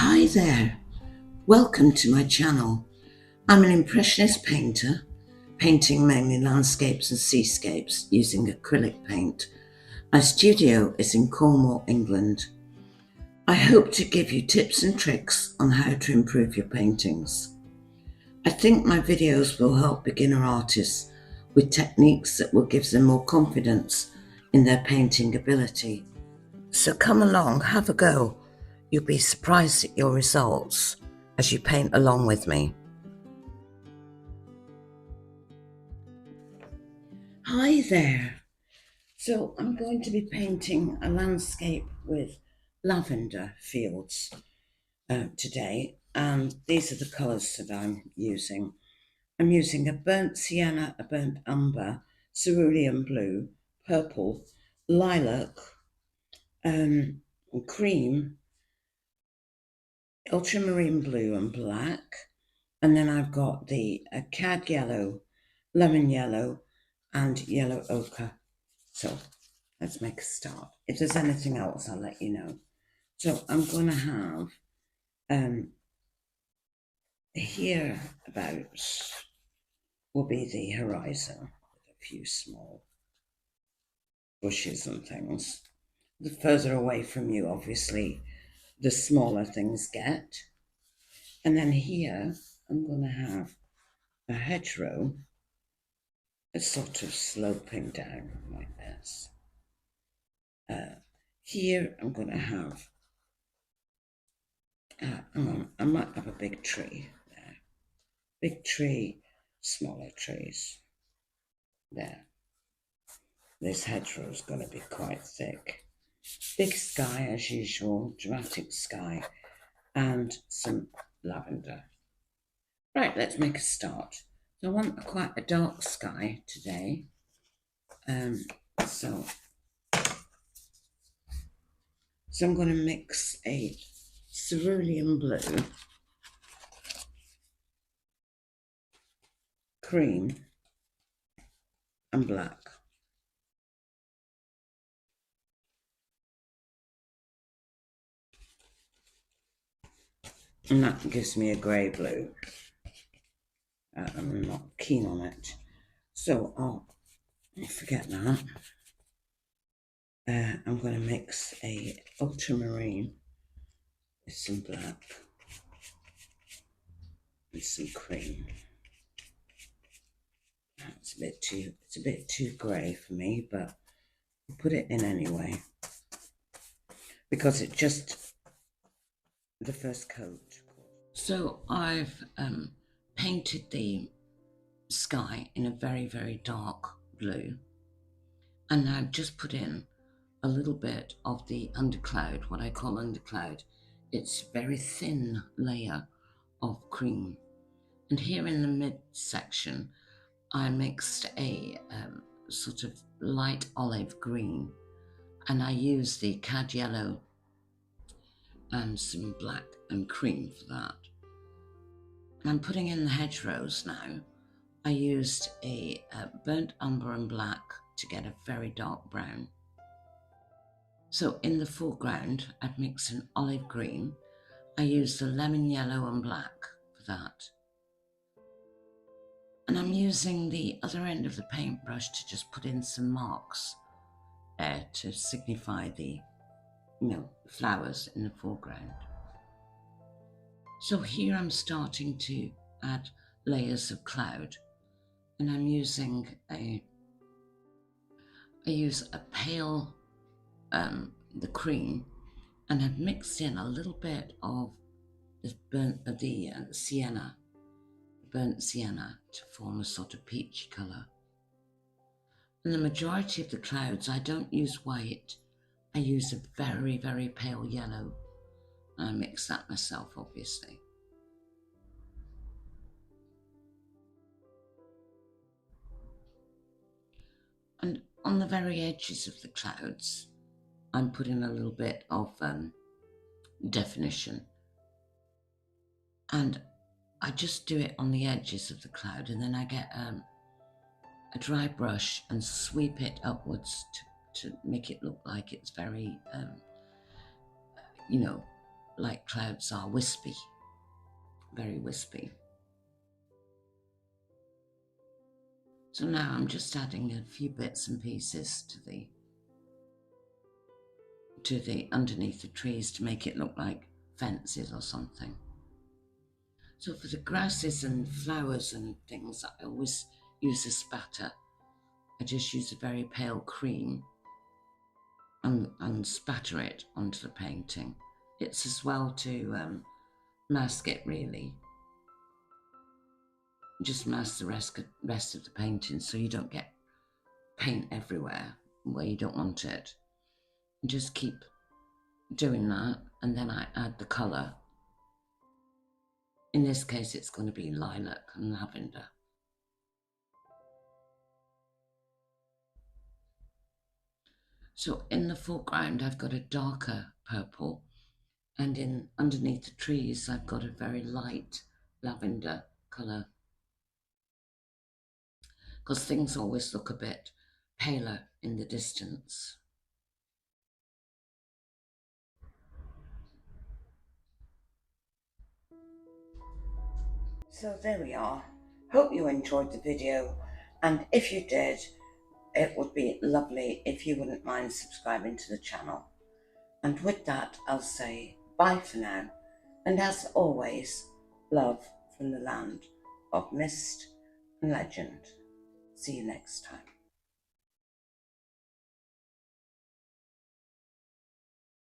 Hi there, welcome to my channel. I'm an impressionist painter, painting mainly landscapes and seascapes using acrylic paint. My studio is in Cornwall, England. I hope to give you tips and tricks on how to improve your paintings. I think my videos will help beginner artists with techniques that will give them more confidence in their painting ability. So come along, have a go. You'll be surprised at your results as you paint along with me. Hi there. So I'm going to be painting a landscape with lavender fields today, and these are the colours that I'm using. I'm using a burnt sienna, a burnt umber, cerulean blue, purple, lilac, cream, ultramarine blue and black, and then I've got the cad yellow, lemon yellow, and yellow ochre. So let's make a start. If there's anything else, I'll let you know. So I'm going to have here about will be the horizon with a few small bushes and things. The further away from you, obviously, the smaller things get. And then here, I'm going to have a hedgerow. It's sort of sloping down like this. Here, I'm going to have, I might have a big tree there. Big tree, smaller trees. There. This hedgerow's going to be quite thick. Big sky as usual, dramatic sky, and some lavender. Right, let's make a start. So I want quite a dark sky today. So I'm going to mix a cerulean blue, cream, and black. And that gives me a grey blue. I'm not keen on it. So I'll forget that. I'm going to mix a ultramarine with some black and some cream. It's a bit too grey for me, but I'll put it in anyway because it just the first coat. So I've painted the sky in a very, very dark blue, and I've just put in a little bit of the undercloud, what I call undercloud. It's a very thin layer of cream. And here in the midsection, I mixed a sort of light olive green, and I used the cad yellow and some black and cream for that. And I'm putting in the hedgerows now. I used a burnt umber and black to get a very dark brown. So in the foreground, I've mixed an olive green. I used the lemon yellow and black for that. And I'm using the other end of the paintbrush to just put in some marks there to signify the, flowers in the foreground. So here I'm starting to add layers of cloud, and I'm using I use a pale, the cream, and I've mixed in a little bit of the sienna, burnt sienna, to form a sort of peachy colour. And the majority of the clouds, I don't use white, I use a very, very pale yellow. I mix that myself, obviously. And on the very edges of the clouds, I'm putting a little bit of definition. And I just do it on the edges of the cloud, and then I get a dry brush and sweep it upwards to make it look like it's very, light clouds are wispy, very wispy. So now I'm just adding a few bits and pieces to the underneath the trees to make it look like fences or something. So for the grasses and flowers and things, I always use a spatter. I just use a very pale cream and spatter it onto the painting. It's as well to mask it, really. Just mask the rest of the painting so you don't get paint everywhere where you don't want it. And just keep doing that, and then I add the colour. In this case, it's going to be lilac and lavender. So in the foreground, I've got a darker purple, and underneath the trees, I've got a very light lavender colour, because things always look a bit paler in the distance. So there we are. Hope you enjoyed the video, and if you did, it would be lovely if you wouldn't mind subscribing to the channel. And with that, I'll say bye for now, and as always, love from the land of mist and legend. See you next time.